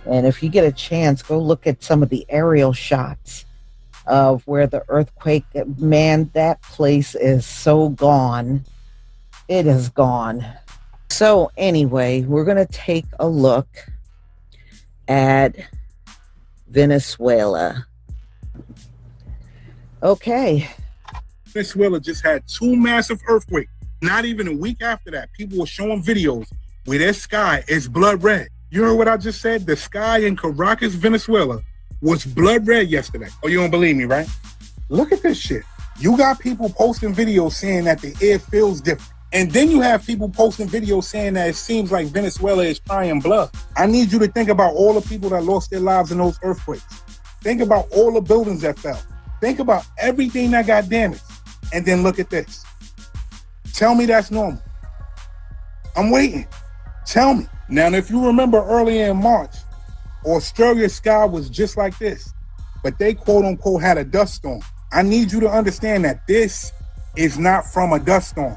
And if you get a chance, go look at some of the aerial shots of where the earthquake, man, that place is so gone. It is gone. So anyway, we're going to take a look at Venezuela. Okay. Venezuela just had 2 massive earthquakes. Not even a week after that, people were showing videos where their sky is blood red. You heard what I just said? The sky in Caracas, Venezuela was blood red yesterday. Oh, you don't believe me, right? Look at this shit. You got people posting videos saying that the air feels different. And then you have people posting videos saying that it seems like Venezuela is crying blood. I need you to think about all the people that lost their lives in those earthquakes. Think about all the buildings that fell. Think about everything that got damaged. And then look at this. Tell me that's normal. I'm waiting. Tell me. Now, if you remember earlier in March, Australia's sky was just like this, but they quote unquote had a dust storm. I need you to understand that this is not from a dust storm.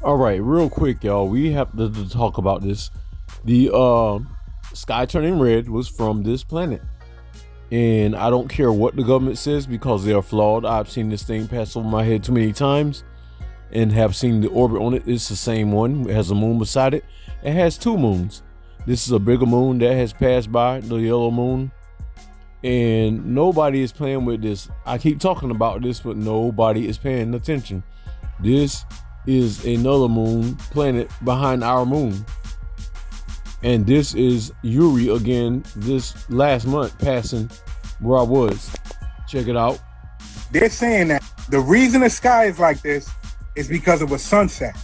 All right, real quick, y'all. We have to talk about this. The sky turning red was from this planet. And I don't care what the government says because they are flawed. I've seen this thing pass over my head too many times and have seen the orbit on it. It's the same one. It has a moon beside it. It has 2 moons. This is a bigger moon that has passed by, the yellow moon. And nobody is playing with this. I keep talking about this, but nobody is paying attention. This is another moon planet behind our moon. And this is Yuri again this last month passing where I was. Check it out. They're saying that the reason the sky is like this is because of a sunset.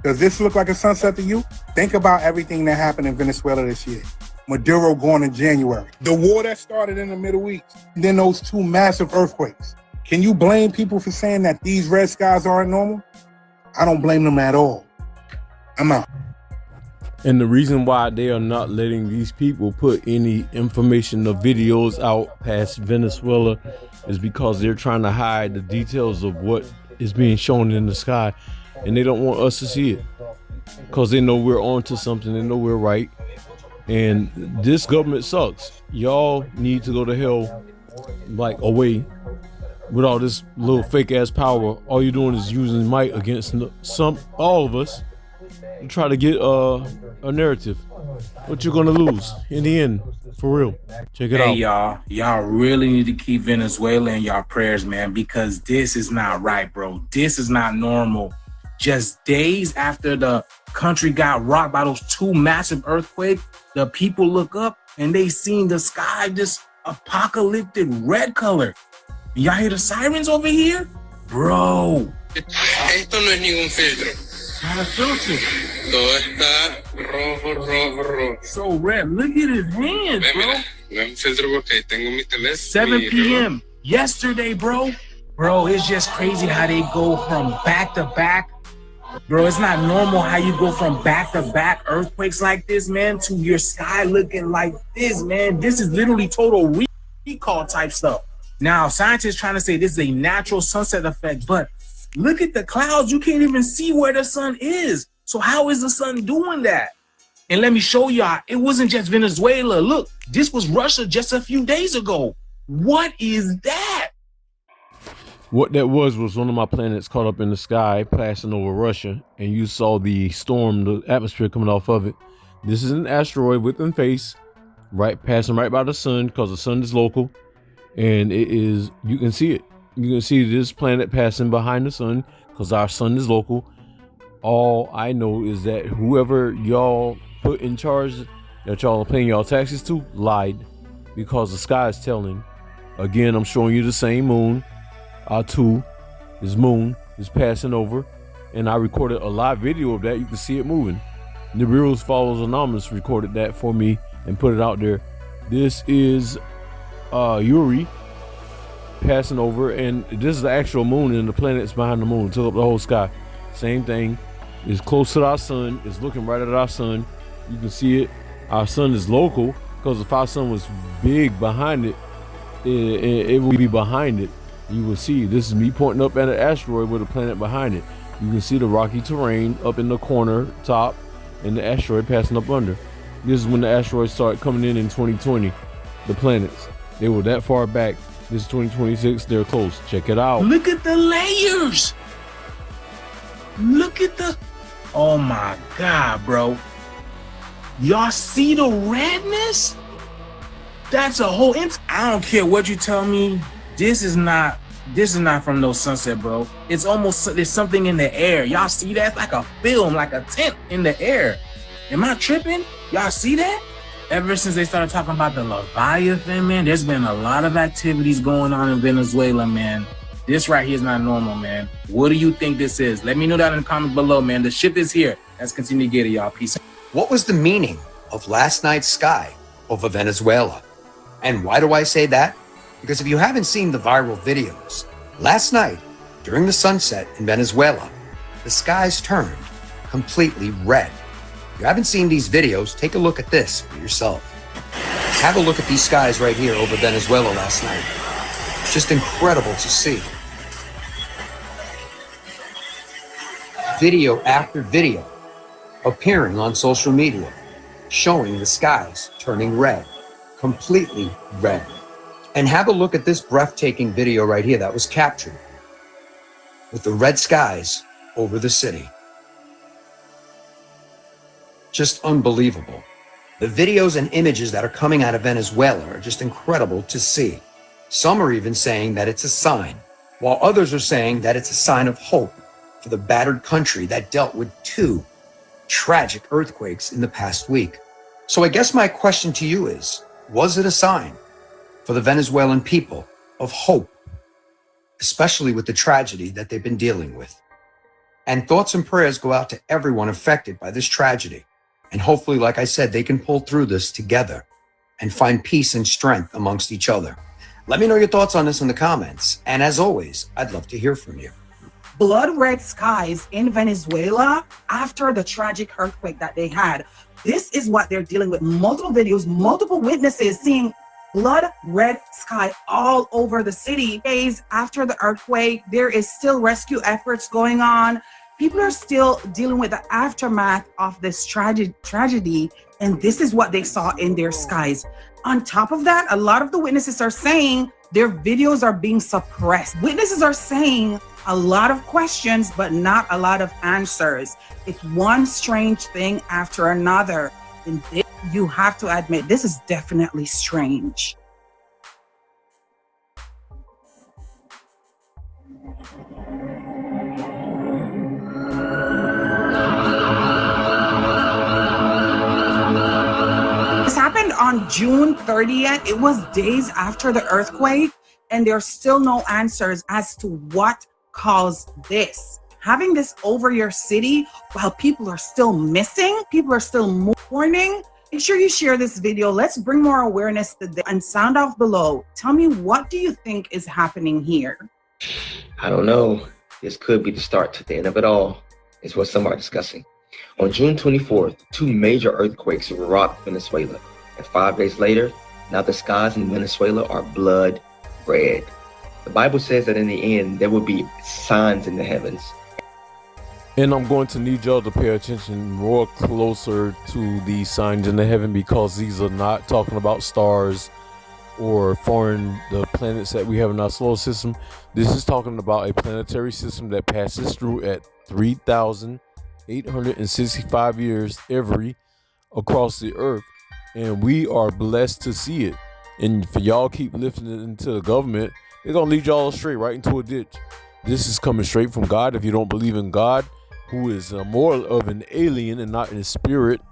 Does this look like a sunset to you? Think about everything that happened in Venezuela this year. Maduro gone in January. The war that started in the Middle East. And then those 2 massive earthquakes. Can you blame people for saying that these red skies aren't normal? I don't blame them at all. I'm out. And the reason why they are not letting these people put any information or videos out past Venezuela is because they're trying to hide the details of what is being shown in the sky. And they don't want us to see it because they know we're on to something. They know we're right. And this government sucks. Y'all need to go to hell, like away with all this little fake ass power. All you're doing is using might against all of us to try to get a narrative. But you're going to lose in the end. For real. Check it out. Hey, y'all really need to keep Venezuela in y'all prayers, man, because this is not right, bro. This is not normal. Just days after the country got rocked by those 2 massive earthquakes, the people look up and they seen the sky just apocalyptic red color. Y'all hear the sirens over here? Bro. Esto no es ningún filtro. Not a filter. Todo está rojo. So red. Look at his hands, bro. No es un filtro porque tengo mi teléfono. 7 p.m. yesterday, bro. Bro, it's just crazy how they go from back to back. Bro, it's not normal how you go from back-to-back earthquakes like this, man, to your sky looking like this, man. This is literally total recall type stuff. Now, scientists trying to say this is a natural sunset effect, but look at the clouds. You can't even see where the sun is. So how is the sun doing that? And let me show y'all, it wasn't just Venezuela. Look, this was Russia just a few days ago. What is that? What that was one of my planets caught up in the sky passing over Russia, and you saw the storm, the atmosphere coming off of it. This is an asteroid within phase, right, passing right by the sun because the sun is local, and it is, you can see it. You can see this planet passing behind the sun because our sun is local. All I know is that whoever y'all put in charge that y'all are paying y'all taxes to lied, because the sky is telling. Again, I'm showing you the same moon. Our 2 is moon. is passing over, and I recorded a live video of that. You can see it moving. Nibiru's Follows Anonymous recorded that for me and put it out there. This is Yuri passing over, and this is the actual moon, and the planets behind the moon took up the whole sky. Same thing. It's close to our sun. It's looking right at our sun. You can see it. Our sun is local, because if our sun was big behind it, it would be behind it. You will see this is me pointing up at an asteroid with a planet behind it. You can see the rocky terrain up in the corner top and the asteroid passing up under. This is when the asteroids started coming in 2020. The planets, they were that far back. This is 2026. They're close. Check it out. Look at the layers. Look at the. Oh my God, bro. Y'all see the redness? That's a whole. I don't care what you tell me. This is not from no sunset, bro. It's almost, there's something in the air. Y'all see that? Like a film, like a tent in the air. Am I tripping? Y'all see that? Ever since they started talking about the Leviathan, man, there's been a lot of activities going on in Venezuela, man. This right here is not normal, man. What do you think this is? Let me know that in the comments below, man. The ship is here. Let's continue to get it, y'all. Peace. What was the meaning of last night's sky over Venezuela? And why do I say that? Because if you haven't seen the viral videos, last night, during the sunset in Venezuela, the skies turned completely red. If you haven't seen these videos, take a look at this for yourself. Have a look at these skies right here over Venezuela last night. It's just incredible to see. Video after video appearing on social media, showing the skies turning red, completely red. And have a look at this breathtaking video right here that was captured with the red skies over the city. Just unbelievable. The videos and images that are coming out of Venezuela are just incredible to see. Some are even saying that it's a sign, while others are saying that it's a sign of hope for the battered country that dealt with 2 tragic earthquakes in the past week. So I guess my question to you is, was it a sign for the Venezuelan people of hope, especially with the tragedy that they've been dealing with? And thoughts and prayers go out to everyone affected by this tragedy. And hopefully, like I said, they can pull through this together and find peace and strength amongst each other. Let me know your thoughts on this in the comments. And as always, I'd love to hear from you. Blood red skies in Venezuela after the tragic earthquake that they had. This is what they're dealing with. Multiple videos, multiple witnesses seeing blood red sky all over the city. Days after the earthquake, there is still rescue efforts going on. People are still dealing with the aftermath of this tragedy, and this is what they saw in their skies. On top of that, a lot of the witnesses are saying their videos are being suppressed. Witnesses are saying a lot of questions, but not a lot of answers. It's one strange thing after another. And this, you have to admit, this is definitely strange. This happened on June 30th. It was days after the earthquake, and there's still no answers as to what caused this. Having this over your city while people are still missing, people are still mourning. Make sure you share this video. Let's bring more awareness to this, and sound off below. Tell me, what do you think is happening here? I don't know. This could be the start to the end of it all, is what some are discussing. On June 24th, 2 major earthquakes rocked Venezuela. And 5 days later, now the skies in Venezuela are blood red. The Bible says that in the end, there will be signs in the heavens. And I'm going to need y'all to pay attention more closer to these signs in the heaven, because these are not talking about stars or the planets that we have in our solar system. This is talking about a planetary system that passes through at 3,865 years every across the earth. And we are blessed to see it. And for y'all keep lifting it into the government, they're going to lead y'all straight right into a ditch. This is coming straight from God. If you don't believe in God, who is more of an alien and not in spirit,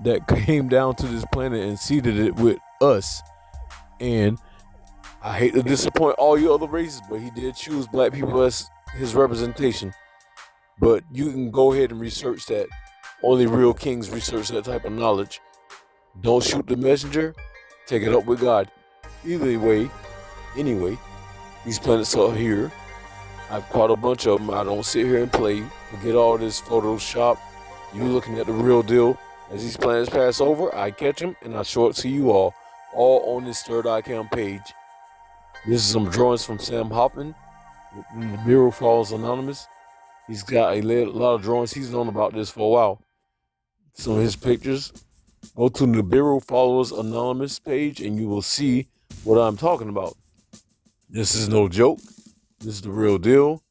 that came down to this planet and seeded it with us. And I hate to disappoint all you other races, but he did choose black people as his representation. But you can go ahead and research that. Only real kings research that type of knowledge. Don't shoot the messenger. Take it up with God. Either way, anyway, these planets are here. I've caught a bunch of them. I don't sit here and play. Forget all this Photoshop. You looking at the real deal. As these planets pass over, I catch them and I show it to you all on this Third Eye Cam page. This is some drawings from Sam Hoffman, Bureau Falls Anonymous. He's got a lot of drawings. He's known about this for a while. Some of his pictures. Go to the Bureau Followers Anonymous page and you will see what I'm talking about. This is no joke. This is the real deal.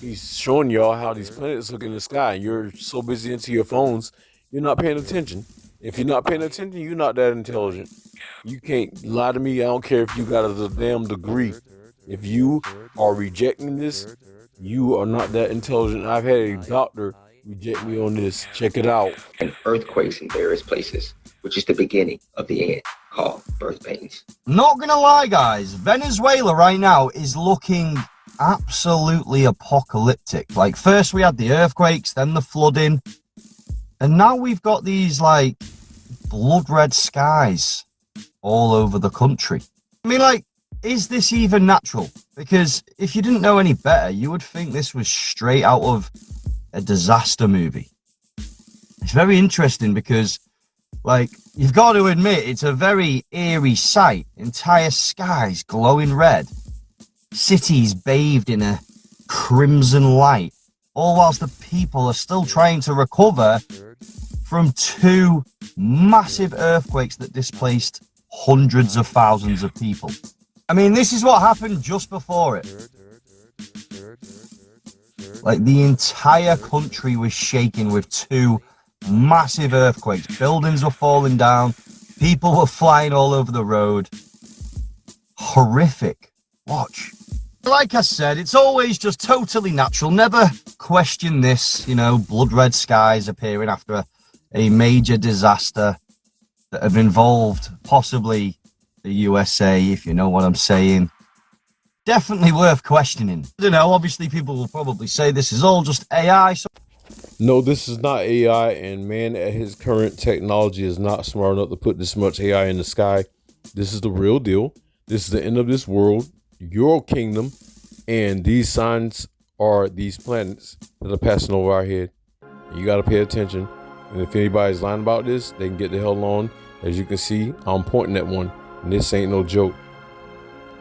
He's showing y'all how these planets look in the sky, and you're so busy into your phones, you're not paying attention. If you're not paying attention, you're not that intelligent. You can't lie to me. I don't care if you got a damn degree. If you are rejecting this, you are not that intelligent. I've had a doctor reject me on this. Check it out. And earthquakes in various places, which is the beginning of the end, called birth pains. Not gonna lie, guys, Venezuela right now is looking absolutely apocalyptic. Like, first we had the earthquakes, then the flooding, and now we've got these like blood red skies all over the country. I mean, like, is this even natural? Because if you didn't know any better, you would think this was straight out of a disaster movie. It's very interesting because, like, you've got to admit, it's a very eerie sight. Entire skies glowing red. Cities bathed in a crimson light. All whilst the people are still trying to recover from two massive earthquakes that displaced hundreds of thousands of people. I mean, this is what happened just before it. Like, the entire country was shaking with two massive earthquakes. Buildings were falling down. People were flying all over the road. Horrific. Watch. Like I said, it's always just totally natural. Never question this, you know, blood red skies appearing after a major disaster that have involved possibly the USA, if you know what I'm saying. Definitely worth questioning. I don't know, obviously people will probably say this is all just AI. So No, this is not AI, and man at his current technology is not smart enough to put this much AI in the sky. This is the real deal. This is the end of this world, your kingdom, and these signs are these planets that are passing over our head. And you got to pay attention. And if anybody's lying about this, they can get the hell on. As you can see, I'm pointing at one, and this ain't no joke.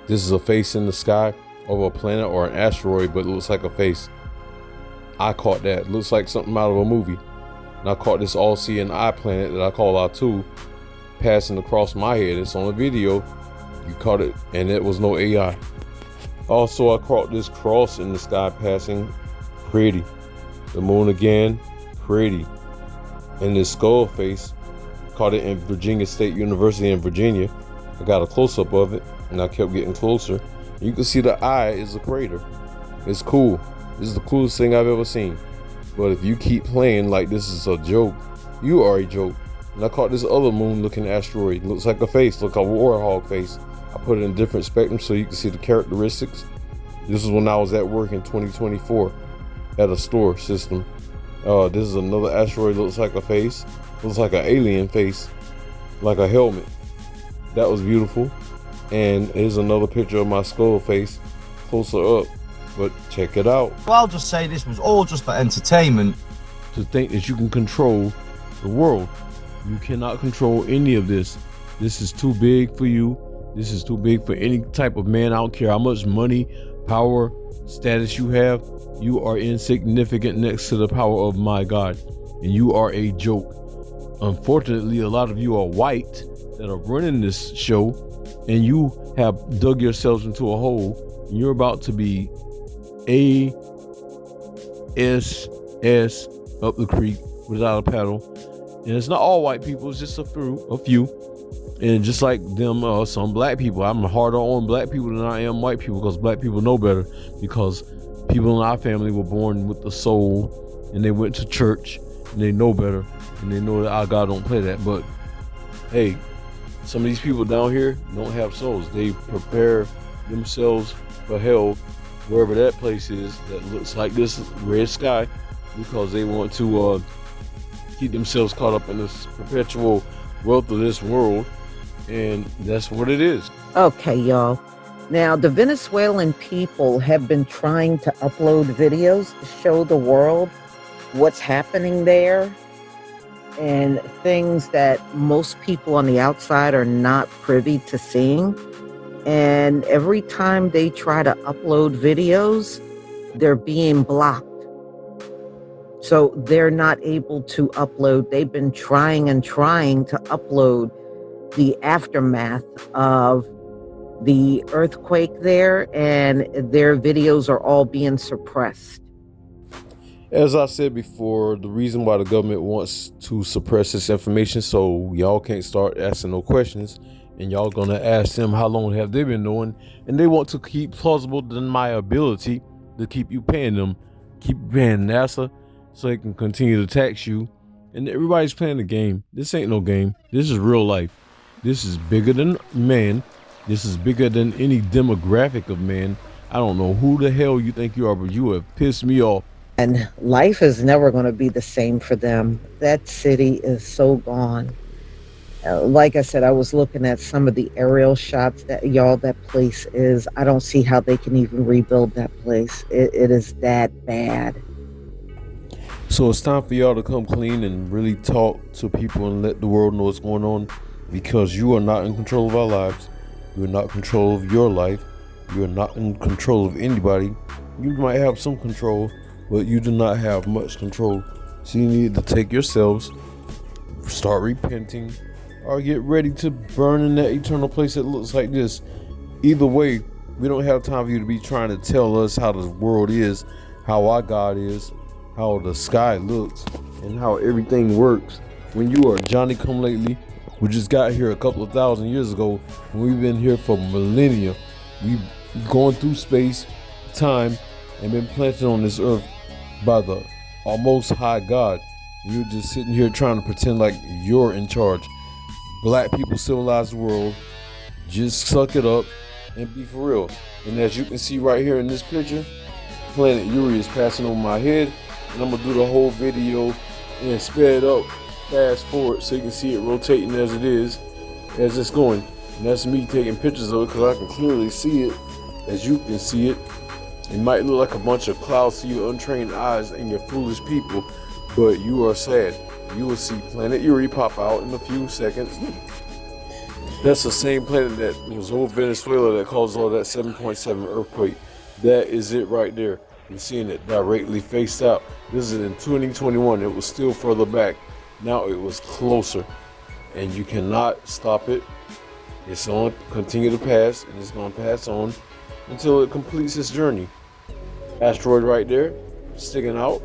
This is a face in the sky of a planet or an asteroid, but it looks like a face. I caught that. It looks like something out of a movie. And I caught this all-seeing eye planet that I call R2 passing across my head. It's on a video. You caught it, and it was no AI. Also, I caught this cross in the sky passing. Pretty. The moon again. Pretty. And this skull face. Caught it in Virginia State University in Virginia. I got a close-up of it, and I kept getting closer. You can see the eye is a crater. It's cool. This is the coolest thing I've ever seen. But if you keep playing like this is a joke, you are a joke. And I caught this other moon-looking asteroid. It looks like a face, like a warhog face. I put it in different spectrums so you can see the characteristics. This is when I was at work in 2024 at a store system. This is another asteroid. Looks like a face. Looks like an alien face, like a helmet. That was beautiful. And here's another picture of my skull face, closer up. But check it out. well, I'll just say this was all just for entertainment. To think that you can control the world. You cannot control any of this. This is too big for you. This is too big for any type of man. I don't care how much money, power, status you have. You are insignificant next to the power of my God. And you are a joke. Unfortunately, a lot of you are white that are running this show, and you have dug yourselves into a hole, and you're about to be ASS up the creek without a paddle. And it's not all white people, it's just a few. And just like them, some black people, I'm harder on black people than I am white people, because black people know better, because people in our family were born with the soul, and they went to church, and they know better, and they know that our God don't play that. But hey, some of these people down here don't have souls. They prepare themselves for hell wherever that place is that looks like this red sky, because they want to keep themselves caught up in this perpetual wealth of this world, and that's what it is. Okay, y'all. Now, the Venezuelan people have been trying to upload videos to show the world what's happening there and things that most people on the outside are not privy to seeing. And every time they try to upload videos, they're being blocked. So they're not able to upload. They've been trying and trying to upload the aftermath of the earthquake there, and their videos are all being suppressed. As I said before, the reason why the government wants to suppress this information so y'all can't start asking no questions, and y'all gonna ask them how long have they been knowing, and they want to keep plausible deniability to keep you paying them, keep paying NASA so they can continue to tax you. And everybody's playing the game. This ain't no game. This is real life. This is bigger than man. This is bigger than any demographic of man. I don't know who the hell you think you are, but you have pissed me off. And life is never going to be the same for them. That city is so gone. Like I said, I was looking at some of the aerial shots that place is. I don't see how they can even rebuild that place. It is that bad. So it's time for y'all to come clean and really talk to people and let the world know what's going on, because you are not in control of our lives. You are not in control of your life. You are not in control of anybody. You might have some control, but you do not have much control. So you need to take yourselves, start repenting, or get ready to burn in that eternal place that looks like this. Either way, we don't have time for you to be trying to tell us how the world is, how our God is, how the sky looks, and how everything works when you are Johnny come lately. We just got here a couple of thousand years ago, and we've been here for millennia. We've gone through space, time, and been planted on this earth by the Most High God. You're just sitting here trying to pretend like you're in charge. Black people civilize the world. Just suck it up and be for real. And as you can see right here in this picture, Planet Yuri is passing over my head, and I'm gonna do the whole video and sped up, fast forward, so you can see it rotating as it is, as it's going. And that's me taking pictures of it, because I can clearly see it, as you can see it. It might look like a bunch of clouds to your untrained eyes and your foolish people, but you are sad. You will see Planet Yuri pop out in a few seconds. That's the same planet that was over Venezuela that caused all that 7.7 earthquake. That is it right there. You're seeing it directly faced out. This is in 2021. It was still further back. Now it was closer, and you cannot stop it. It's on continue to pass, and it's going to pass on until it completes its journey. Asteroid right there, sticking out.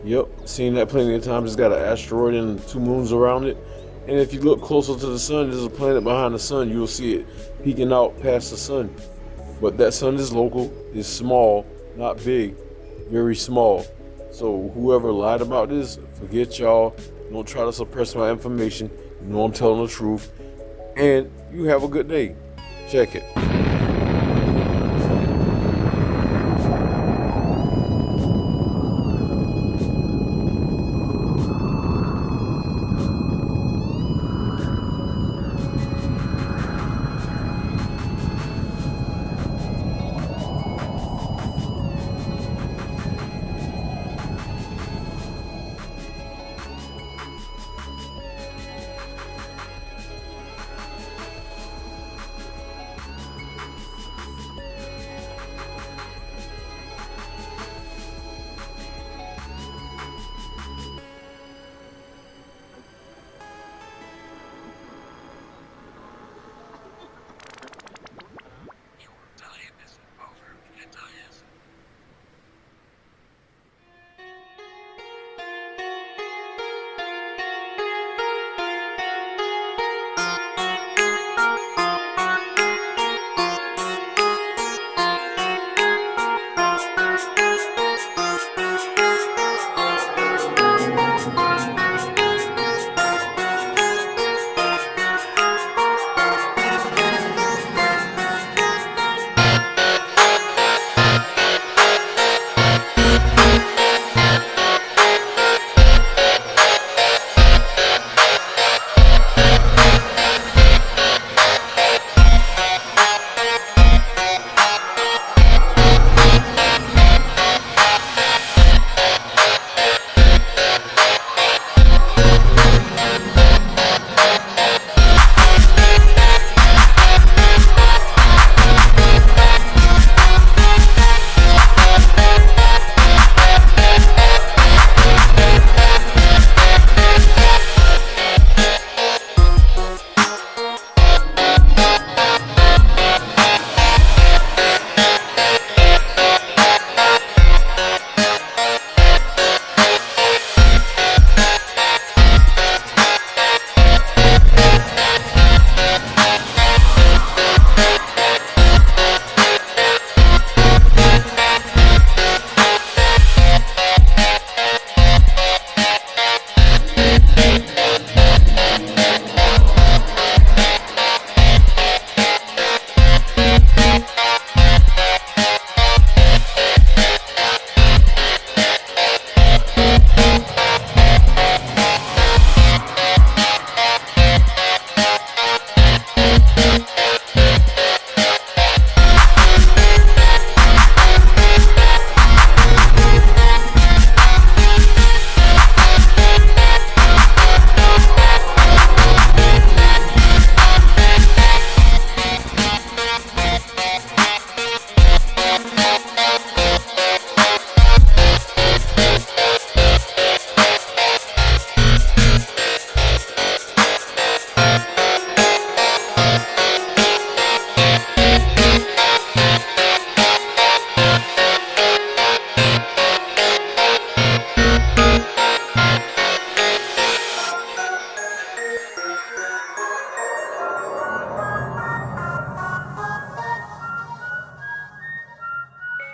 Yep, seen that plenty of times. It's got an asteroid and 2 moons around it. And if you look closer to the sun, there's a planet behind the sun. You'll see it peeking out past the sun. But that sun is local, it's small, not big, very small. So whoever lied about this, forget y'all. Don't try to suppress my information. You know I'm telling the truth. And you have a good day. Check it.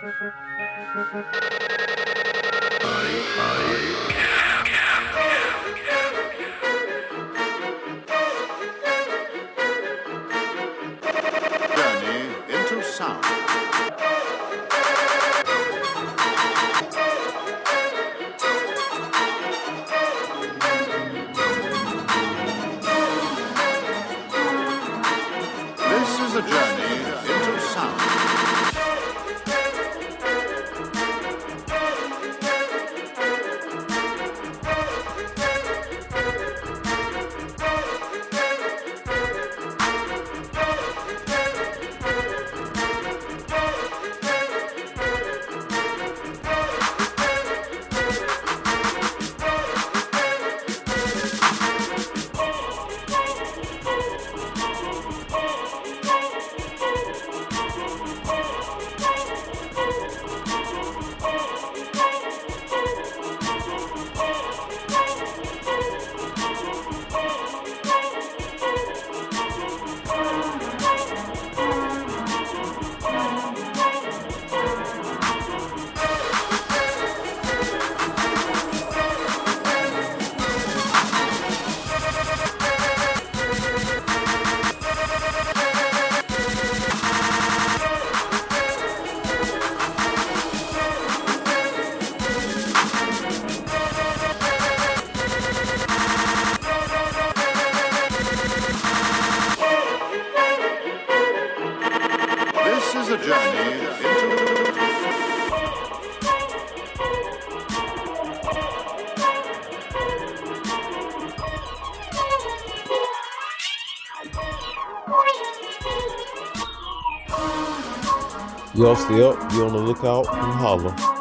Journey into sound. This is a journey into sound. This is a journey into... Y'all stay up, be on the lookout, and holler.